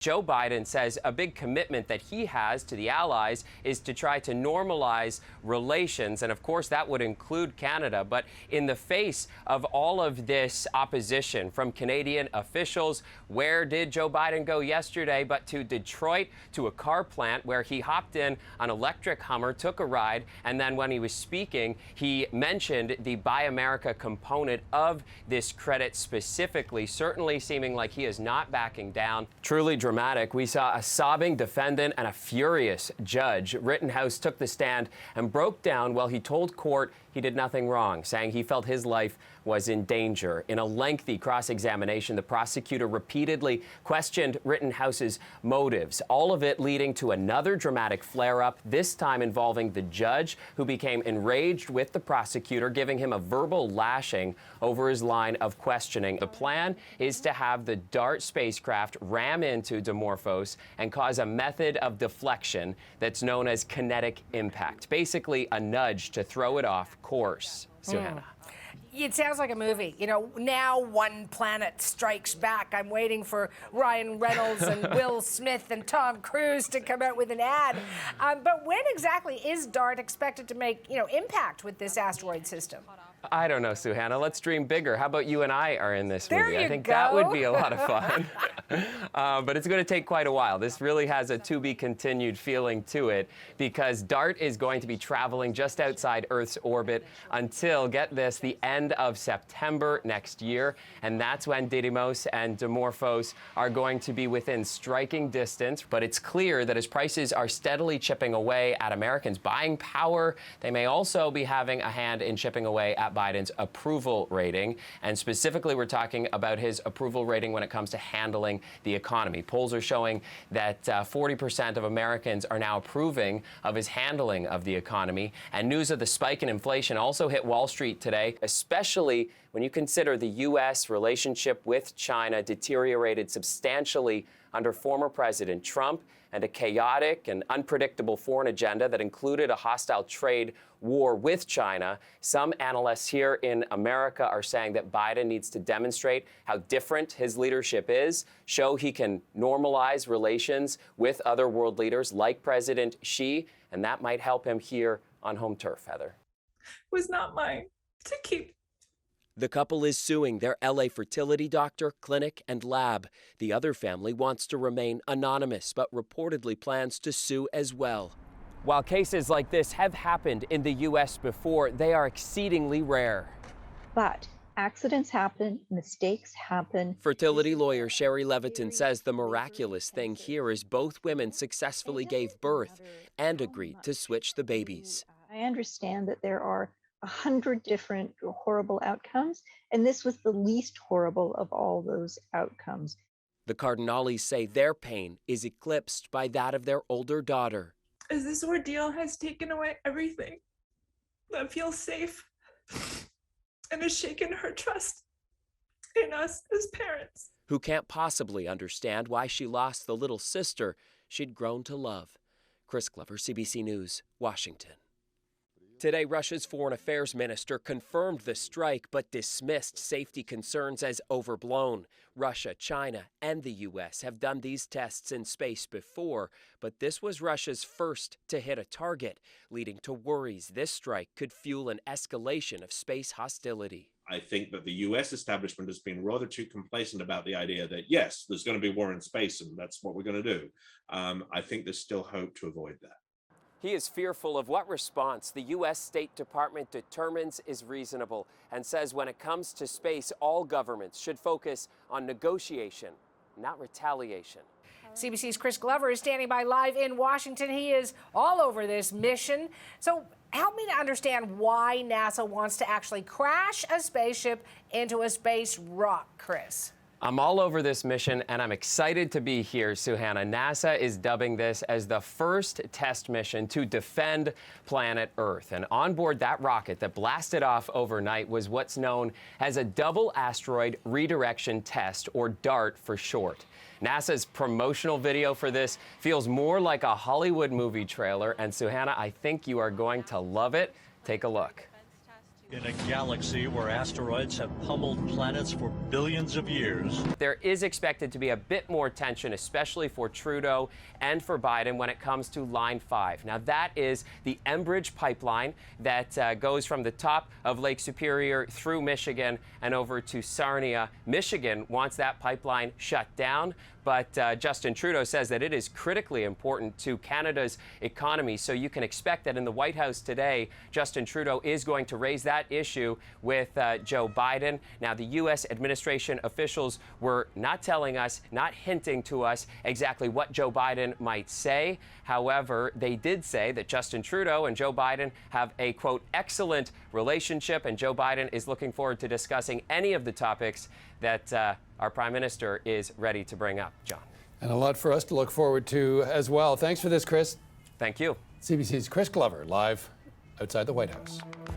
Joe Biden says a big commitment that he has to the allies is to try to normalize relations. And of course, that would include Canada. But in the face of all of this opposition from Canadian officials, where did Joe Biden go yesterday but to Detroit, to a car plant where he hopped in an electric Hummer, took a ride, and then when he was speaking, he mentioned the Buy America component of this credit specifically, certainly seeming like he is not backing down. Truly dramatic. We saw a sobbing defendant and a furious judge. Rittenhouse took the stand and broke down while he told court he did nothing wrong, saying he felt his life was in danger. In a lengthy cross-examination, the prosecutor repeatedly questioned Rittenhouse's motives, all of it leading to another dramatic flare-up, this time involving the judge, who became enraged with the prosecutor, giving him a verbal lashing over his line of questioning. The plan is to have the DART spacecraft ram into Dimorphos and cause a method of deflection that's known as kinetic impact, basically a nudge to throw it off course. Suhanna. It sounds like a movie. You know, now one planet strikes back. I'm waiting for Ryan Reynolds and Will Smith and Tom Cruise to come out with an ad. But when exactly is DART expected to make, impact with this asteroid system? I don't know, Suhanna. Let's dream bigger. How about you and I are in this movie? I think that would be a lot of fun. But it's going to take quite a while. This really has a to-be-continued feeling to it because DART is going to be traveling just outside Earth's orbit until, get this, the end of September next year. And that's when Didymos and Dimorphos are going to be within striking distance. But it's clear that as prices are steadily chipping away at Americans' buying power, they may also be having a hand in chipping away at Biden's approval rating. And specifically, we're talking about his approval rating when it comes to handling the economy. Polls are showing that 40% of Americans are now approving of his handling of the economy. And news of the spike in inflation also hit Wall Street today, especially when you consider the U.S. relationship with China deteriorated substantially under former President Trump and a chaotic and unpredictable foreign agenda that included a hostile trade war with China. Some analysts here in America are saying that Biden needs to demonstrate how different his leadership is, show he can normalize relations with other world leaders like President Xi, and that might help him here on home turf, Heather. It was not mine to keep. The couple is suing their LA fertility doctor, clinic, and lab. The other family wants to remain anonymous, but reportedly plans to sue as well. While cases like this have happened in the U.S. before, they are exceedingly rare. But accidents happen, mistakes happen. Fertility lawyer Sherry Leviton says the miraculous thing here is both women successfully gave birth and agreed to switch the babies. I understand that there are 100 different horrible outcomes, and this was the least horrible of all those outcomes. The Cardinalis say their pain is eclipsed by that of their older daughter. As this ordeal has taken away everything that feels safe and has shaken her trust in us as parents. Who can't possibly understand why she lost the little sister she'd grown to love. Chris Glover, CBC News, Washington. Today, Russia's foreign affairs minister confirmed the strike but dismissed safety concerns as overblown. Russia, China, and the U.S. have done these tests in space before, but this was Russia's first to hit a target, leading to worries this strike could fuel an escalation of space hostility. I think that the U.S. establishment has been rather too complacent about the idea that, yes, there's going to be war in space and that's what we're going to do. I think there's still hope to avoid that. He is fearful of what response the U.S. State Department determines is reasonable and says when it comes to space, all governments should focus on negotiation, not retaliation. CBC's Chris Glover is standing by live in Washington. He is all over this mission. So help me to understand why NASA wants to actually crash a spaceship into a space rock, Chris. I'm all over this mission, and I'm excited to be here, Suhanna. NASA is dubbing this as the first test mission to defend planet Earth. And on board that rocket that blasted off overnight was what's known as a double asteroid redirection test, or DART for short. NASA's promotional video for this feels more like a Hollywood movie trailer, and Suhanna, I think you are going to love it. Take a look. In a galaxy where asteroids have pummeled planets for billions of years. There is expected to be a bit more tension, especially for Trudeau and for Biden when it comes to Line 5. Now, that is the Enbridge pipeline that goes from the top of Lake Superior through Michigan and over to Sarnia. Michigan wants that pipeline shut down, but Justin Trudeau says that it is critically important to Canada's economy. So you can expect that in the White House today, Justin Trudeau is going to raise that issue with Joe Biden. Now, the U.S. administration officials were not telling us, not hinting to us exactly what Joe Biden might say. However, they did say that Justin Trudeau and Joe Biden have a, quote, excellent relationship, and Joe Biden is looking forward to discussing any of the topics that our Prime Minister is ready to bring up. John. And a lot for us to look forward to as well. Thanks for this, Chris. Thank you. CBC's Chris Glover, live outside the White House.